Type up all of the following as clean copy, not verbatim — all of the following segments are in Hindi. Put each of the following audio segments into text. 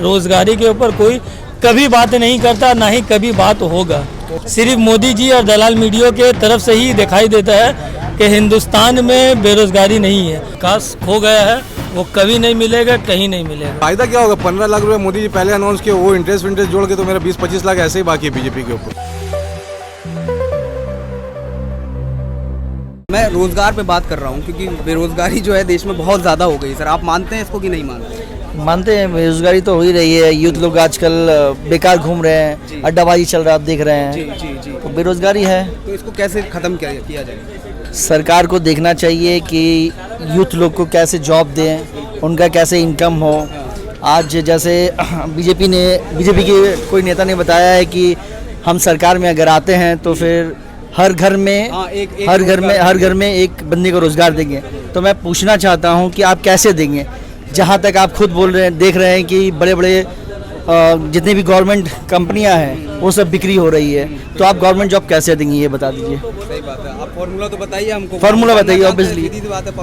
रोजगारी के ऊपर कोई कभी बात नहीं करता, ना ही कभी बात होगा। सिर्फ मोदी जी और दलाल मीडिया के तरफ से ही दिखाई देता है कि हिंदुस्तान में बेरोजगारी नहीं है। काश खो गया है, वो कभी नहीं मिलेगा, कहीं नहीं मिलेगा। फायदा क्या होगा? 15 लाख रुपए मोदी जी पहले अनाउंस किए, वो इंटरेस्ट जोड़ के तो मेरा 20-25 लाख ऐसे ही बाकी है बीजेपी के ऊपर। मैं रोजगार पे बात कर रहा हूँ क्योंकि बेरोजगारी जो है देश में बहुत ज़्यादा हो गई। सर आप मानते हैं इसको कि नहीं मानते? मानते हैं, बेरोजगारी तो हो ही रही है। यूथ लोग आजकल बेकार घूम रहे हैं, अड्डाबाजी चल रहा है, आप देख रहे हैं। जी। तो बेरोजगारी है। तो इसको कैसे ख़त्म किया जाए? सरकार को देखना चाहिए कि यूथ लोग को कैसे जॉब दें, उनका कैसे इनकम हो। आज जैसे बीजेपी के कोई नेता ने बताया है कि हम सरकार में अगर आते हैं तो फिर हर घर में एक बंदे को रोजगार देंगे। तो मैं पूछना चाहता हूं कि आप कैसे देंगे? जहां तक आप खुद बोल रहे हैं, देख रहे हैं कि बड़े बड़े जितने भी गवर्नमेंट कंपनियां हैं वो सब बिक्री हो रही है, तो आप गवर्नमेंट जॉब कैसे देंगे ये बता दीजिए। सही बात है। आप फॉर्मूला तो बताइए हमको। फॉर्मूला बताइए। ऑब्वियसली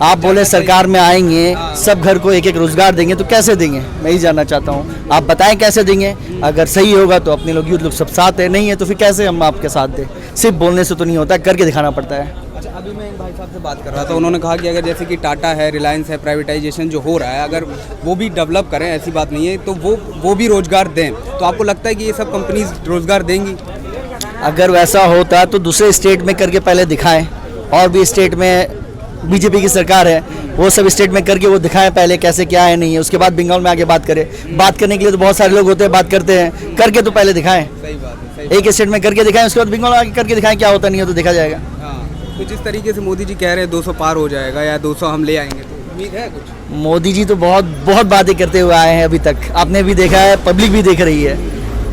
आप बोले सरकार में आएंगे, सब घर को एक एक रोजगार देंगे, तो कैसे देंगे? मैं ही जानना चाहता हूँ, आप बताएं कैसे देंगे। अगर सही होगा तो अपने लोग यूथ लोग सब साथ है, नहीं है तो फिर कैसे हम आपके साथ दें? सिर्फ बोलने से तो नहीं होता, करके दिखाना पड़ता है। अच्छा, अभी मैं एक भाई साहब से बात कर रहा था, उन्होंने कहा कि अगर जैसे कि टाटा है, रिलायंस है, प्राइवेटाइजेशन जो हो रहा है, अगर वो भी डेवलप करें, ऐसी बात नहीं है, तो वो भी रोजगार दें। तो आपको लगता है कि ये सब कंपनीज रोजगार देंगी? अगर वैसा होता तो दूसरे स्टेट में करके पहले दिखाएं। और भी स्टेट में बीजेपी की सरकार है, वो सब स्टेट में करके वो दिखाएं पहले कैसे क्या है नहीं है, उसके बाद बंगाल में आके बात करें। बात करने के लिए तो बहुत सारे लोग होते हैं, बात करते हैं, करके तो पहले दिखाएं। सही बात है। एक स्टेट में करके दिखाएं, उसके बाद बंगाल में आके करके दिखाएं, क्या होता नहीं हो तो देखा जाएगा। हाँ, तो जिस तरीके से मोदी जी कह रहे हैं 200 पार हो जाएगा या 200 हम ले आएंगे, तो उम्मीद है कुछ? मोदी जी तो बहुत बातें करते हुए आए हैं अभी तक, आपने भी देखा है, पब्लिक भी देख रही है।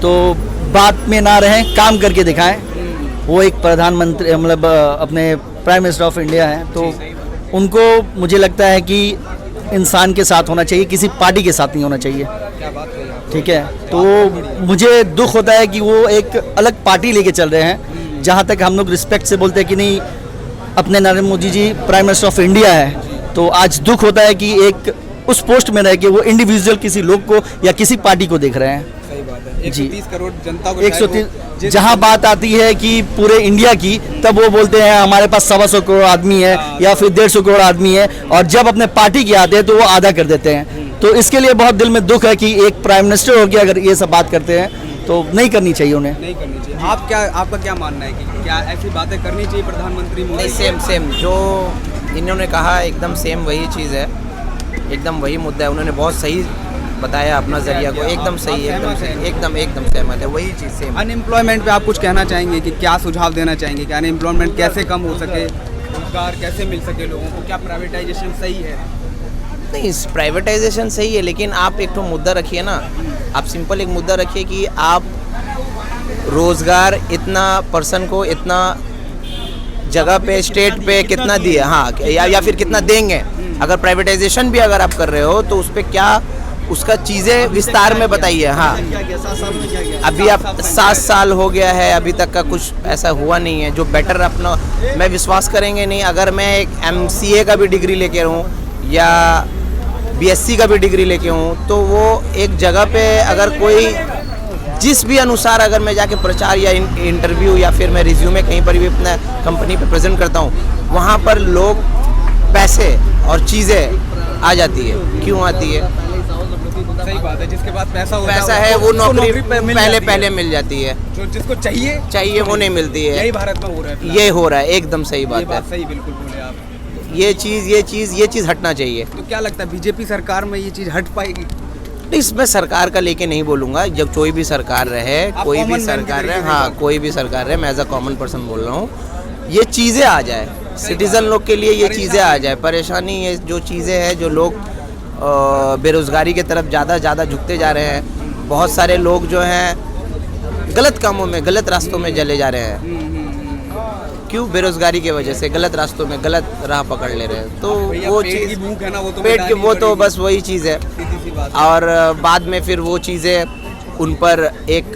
तो बात में ना रहें, काम करके दिखाएं। वो एक प्रधानमंत्री मतलब अपने प्राइम मिनिस्टर ऑफ इंडिया हैं, तो उनको मुझे लगता है कि इंसान के साथ होना चाहिए, किसी पार्टी के साथ नहीं होना चाहिए। ठीक है, तो मुझे दुख होता है कि वो एक अलग पार्टी लेके चल रहे हैं। जहाँ तक हम लोग रिस्पेक्ट से बोलते हैं कि नहीं, अपने Narendra Modi ji prime minister of India है, तो आज दुख होता है कि एक उस पोस्ट में रह के वो इंडिविजुअल किसी लोग को या किसी पार्टी को देख रहे हैं। सही बात है। 130 करोड़ जनता को 130, जहाँ बात आती है कि पूरे इंडिया की, तब वो बोलते हैं हमारे पास 125 करोड़ आदमी है या फिर 150 करोड़ आदमी है, और जब अपने पार्टी के आते हैं तो वो आधा कर देते हैं। तो इसके लिए बहुत दिल में दुख है कि एक प्राइम मिनिस्टर होकर अगर ये सब बात करते हैं तो नहीं करनी चाहिए, उन्हें नहीं करनी चाहिए। आपका क्या मानना है कि क्या ऐसी बातें करनी चाहिए प्रधानमंत्री मोदी? सेम जो इन्होंने कहा एकदम सेम वही चीज़ है, एकदम वही मुद्दा है। उन्होंने बहुत सही बताया अपना जरिया को, एकदम सही, एकदम सहमत है, वही चीज़ सेम। अनएम्प्लॉयमेंट पे आप कुछ कहना चाहेंगे कि क्या सुझाव देना चाहेंगे कि अनएम्प्लॉयमेंट कैसे कम हो सके, रोजगार कैसे मिल सके लोगों को? क्या प्राइवेटाइजेशन सही है? नहीं, प्राइवेटाइजेशन सही है, लेकिन आप एक तो मुद्दा रखिए ना, आप सिंपल एक मुद्दा रखिए कि आप रोजगार इतना पर्सन को इतना जगह पे स्टेट पे कितना दिया, हाँ, या फिर कितना देंगे। अगर प्राइवेटाइजेशन भी अगर आप कर रहे हो तो उस पर क्या, उसका चीज़ें विस्तार में बताइए। हाँ, अभी आप 7 साल हो गया है, अभी तक का कुछ ऐसा हुआ नहीं है जो बेटर अपना, मैं विश्वास करेंगे नहीं। अगर मैं एक MCA का भी डिग्री लेके हूँ या BSc का भी डिग्री लेके हूँ, तो वो एक जगह पे अगर कोई जिस भी अनुसार अगर मैं जाके प्रचार या इंटरव्यू या फिर मैं रिज्यूमे कहीं पर भी अपना कंपनी पे प्रेजेंट करता हूँ, वहाँ पर लोग पैसे और चीज़ें आ जाती है। क्यों आती है? सही बात है। जिसके पास पैसा है वो नौकरी पहले मिल जाती है, जो जिसको चाहिए वो नहीं मिलती है। यही भारत में हो रहा है। ये हो रहा है, एकदम सही बात है। सही, बिल्कुल बोले आप। ये चीज़ हटना चाहिए। तो क्या लगता है बीजेपी सरकार में ये चीज़ हट पाएगी? इसमें सरकार का लेके नहीं बोलूँगा, जब कोई भी सरकार रहे, कोई भी सरकार रहे, हाँ, कोई भी सरकार रहे, मैं एज अ कॉमन पर्सन बोल रहा हूँ, ये चीज़ें आ जाए सिटीज़न लोग के लिए, ये चीज़ें आ जाए। परेशानी ये जो चीज़ें हैं, जो लोग बेरोज़गारी की तरफ ज़्यादा झुकते जा रहे हैं, बहुत सारे लोग जो हैं गलत कामों में, गलत रास्तों में चले जा रहे हैं। क्यों? बेरोजगारी की वजह से गलत रास्तों में गलत राह पकड़ ले रहे हैं। तो वो चीज़ भूख है ना, पेट की, वो तो बस वही चीज़ है। और बाद में फिर वो चीज़ें उन पर एक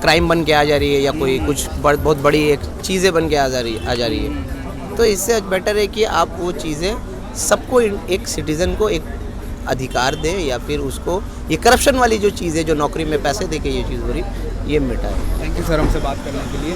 क्राइम बन के आ जा रही है, या कोई कुछ बहुत बड़ी एक चीज़ें बन के आ जा रही है। तो इससे बेटर है कि आप वो चीज़ें सबको, एक सिटीज़न को एक अधिकार दे या फिर उसको ये करप्शन वाली जो चीज़ है, जो नौकरी में पैसे दे के ये चीज़ हो रही, ये मिटाए। थैंक यू सर हमसे बात करने के लिए।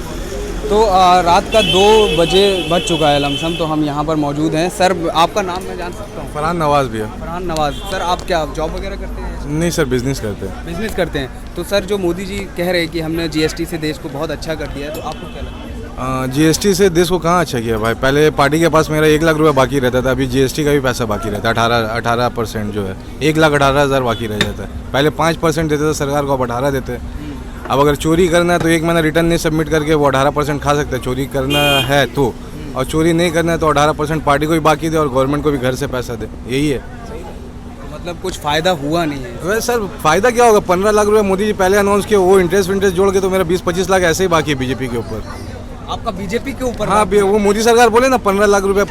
तो रात का 2 बजे बज चुका है लमसम, तो हम यहाँ पर मौजूद हैं। सर आपका नाम मैं जान सकता हूँ? फरहान नवाज भी है। फरहान नवाज। सर आप क्या जॉब वगैरह करते हैं? नहीं सर, बिजनेस करते हैं। बिजनेस करते हैं। तो सर जो मोदी जी कह रहे हैं कि हमने जीएसटी से देश को बहुत अच्छा कर दिया है, तो आपको क्या लगता है? जीएसटी से देश को कहाँ अच्छा किया भाई। पहले पार्टी के पास मेरा 1 लाख रुपये बाकी रहता था, अभी जीएसटी का भी पैसा बाकी रहता है। 18% जो है, 1,18,000 बाकी रह जाता है। पहले 5% देते थे सरकार को, अब 18 देते हैं। अब अगर चोरी करना है तो 1 महीना रिटर्न नहीं सबमिट करके वो 18% खा सकते हैं, चोरी करना है तो। और चोरी नहीं करना है तो 18% पार्टी को भी बाकी दे और गवर्नमेंट को भी घर से पैसा दे, यही है। मतलब कुछ फ़ायदा हुआ नहीं है? वैसे सर फ़ायदा क्या होगा, 15 लाख रुपये मोदी जी पहले अनाउंस किए, वो इंटरेस्ट जोड़ के तो मेरा 20-25 लाख ऐसे ही बाकी है बीजेपी के ऊपर। आपका बीजेपी के ऊपर? हाँ, वो मोदी सरकार बोले ना 15 लाख रुपए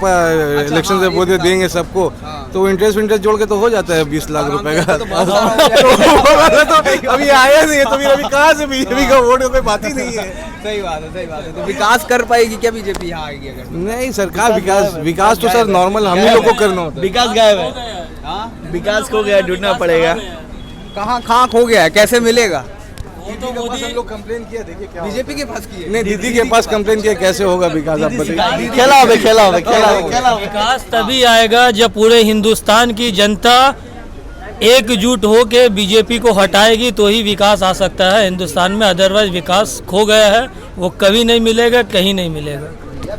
इलेक्शन से बोले देंगे सबको, तो इंटरेस्ट जोड़ के तो हो जाता है 20 लाख रुपए का। तो अभी आया नहीं है, तो फिर अभी कहाँ से बीजेपी का वोट, कोई बात ही नहीं है। सही बात है, सही बात है। तो विकास कर पाएगी क्या बीजेपी यहाँ आएगी अगर? नहीं सरकार, विकास तो सर नॉर्मल हम ही लोग को करना होता है। विकास गायब है। हाँ, विकास को गया, ढूंढना पड़ेगा। कहाँ खाक हो गया है, कैसे मिलेगा? हम लोग कंप्लेन किया, देखिए क्या बीजेपी के पास की है? नहीं, दीदी के पास कंप्लेन किया, कैसे होगा विकास आप बताइए। खेला हो। विकास तभी आएगा जब पूरे हिंदुस्तान की जनता एकजुट हो के बीजेपी को हटाएगी, तो ही विकास आ सकता है हिंदुस्तान में। अदरवाइज विकास खो गया है, वो कभी नहीं मिलेगा, कहीं नहीं मिलेगा।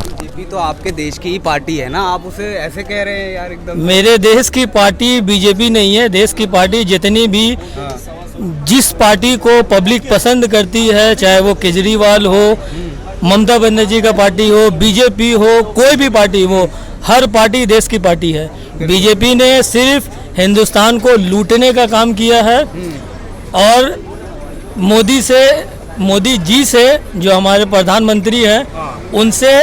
बीजेपी तो आपके देश की ही पार्टी है ना, आप उसे ऐसे कह रहे हैं यार एकदम। मेरे देश की पार्टी बीजेपी नहीं है। देश की पार्टी जितनी भी, जिस पार्टी को पब्लिक पसंद करती है, चाहे वो केजरीवाल हो, ममता बनर्जी का पार्टी हो, बीजेपी हो, कोई भी पार्टी हो, हर पार्टी देश की पार्टी है। बीजेपी ने सिर्फ हिंदुस्तान को लूटने का काम किया है। और मोदी जी से, जो हमारे प्रधानमंत्री हैं, उनसे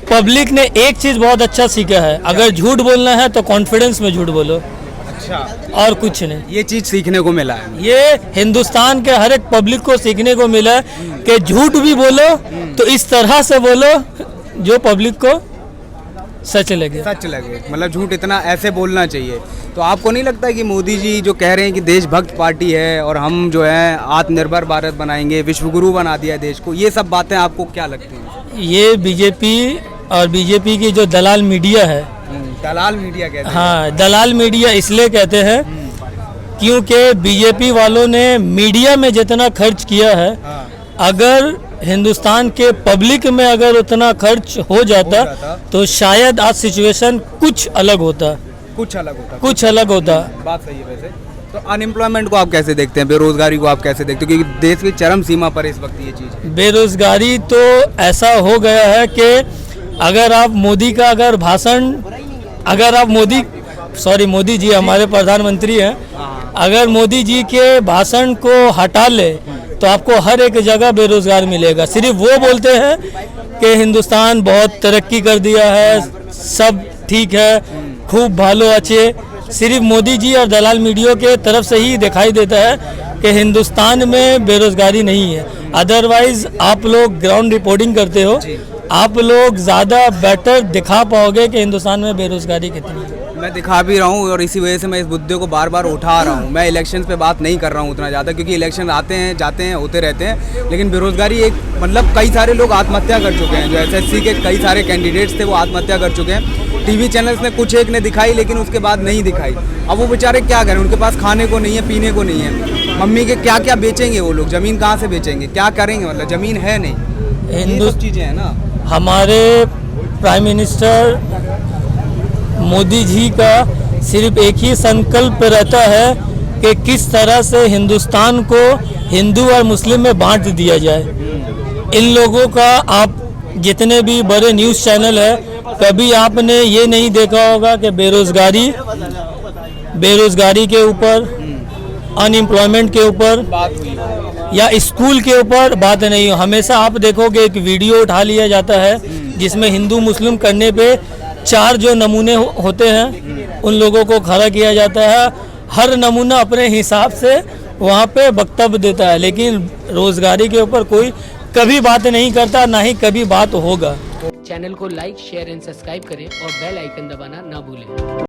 पब्लिक ने एक चीज़ बहुत अच्छा सीखा है, अगर झूठ बोलना है तो कॉन्फिडेंस में झूठ बोलो। अच्छा, और कुछ नहीं। ये चीज़ सीखने को मिला है। ये हिंदुस्तान के हर एक पब्लिक को सीखने को मिला है कि झूठ भी बोलो तो इस तरह से बोलो जो पब्लिक को सच लगे। मतलब झूठ इतना ऐसे बोलना चाहिए। तो आपको नहीं लगता कि मोदी जी जो कह रहे हैं कि देशभक्त पार्टी है और हम जो है आत्मनिर्भर भारत बनाएंगे, विश्वगुरु बना दिया है देश को, ये सब बातें आपको क्या लगती हैं? ये बीजेपी और बीजेपी की जो दलाल मीडिया है, दलाल मीडिया कहते हैं। हाँ, दलाल मीडिया इसलिए कहते हैं क्योंकि बीजेपी वालों ने मीडिया में जितना खर्च किया है, अगर हिंदुस्तान के पब्लिक में अगर उतना खर्च हो जाता तो शायद आज सिचुएशन कुछ अलग होता। कुछ अलग होता। बात सही है। वैसे तो अनएम्प्लॉयमेंट को आप कैसे देखते हैं, बेरोजगारी को आप कैसे देखते हैं, क्योंकि देश की चरम सीमा पर इस वक्त ये चीज़। बेरोजगारी तो ऐसा हो गया है कि अगर आप मोदी का अगर भाषण, अगर आप मोदी जी हमारे प्रधानमंत्री हैं, अगर मोदी जी के भाषण को हटा ले तो आपको हर एक जगह बेरोजगार मिलेगा। सिर्फ वो बोलते हैं कि हिंदुस्तान बहुत तरक्की कर दिया है, सब ठीक है, खूब भालो अच्छे। सिर्फ मोदी जी और दलाल मीडिया के तरफ से ही दिखाई देता है कि हिंदुस्तान में बेरोजगारी नहीं है। अदरवाइज आप लोग ग्राउंड रिपोर्टिंग करते हो, आप लोग ज़्यादा बेटर दिखा पाओगे कि हिंदुस्तान में बेरोजगारी कितनी है। मैं दिखा भी रहा हूँ और इसी वजह से मैं इस मुद्दे को बार बार उठा रहा हूँ। मैं इलेक्शन पे बात नहीं कर रहा हूँ उतना ज़्यादा, क्योंकि इलेक्शन आते हैं जाते हैं होते रहते हैं, लेकिन बेरोजगारी एक मतलब कई सारे लोग आत्महत्या कर चुके हैं। जो SSC के कई सारे कैंडिडेट्स थे वो आत्महत्या कर चुके हैं। टीवी चैनल्स ने कुछ एक ने दिखाई, लेकिन उसके बाद नहीं दिखाई। अब वो बेचारे क्या करें, उनके पास खाने को नहीं है, पीने को नहीं है। मम्मी के क्या क्या बेचेंगे वो लोग, ज़मीन कहाँ से बेचेंगे, क्या करेंगे, मतलब ज़मीन है नहीं। ये सब चीज़ें हैं ना। हमारे प्राइम मिनिस्टर मोदी जी का सिर्फ एक ही संकल्प रहता है कि किस तरह से हिंदुस्तान को हिंदू और मुस्लिम में बांट दिया जाए। इन लोगों का, आप जितने भी बड़े न्यूज़ चैनल है, कभी आपने ये नहीं देखा होगा कि बेरोजगारी के ऊपर, अनएम्प्लॉयमेंट के ऊपर या स्कूल के ऊपर बात नहीं हो। हमेशा आप देखोगे एक वीडियो उठा लिया जाता है जिसमें हिंदू मुस्लिम करने पे 4 जो नमूने होते हैं उन लोगों को खड़ा किया जाता है। हर नमूना अपने हिसाब से वहाँ पे वक्तव्य देता है, लेकिन रोजगारी के ऊपर कोई कभी बात नहीं करता, ना ही कभी बात होगा। चैनल को लाइक, शेयर एंड सब्सक्राइब करें और बेल आइकन दबाना ना भूलें।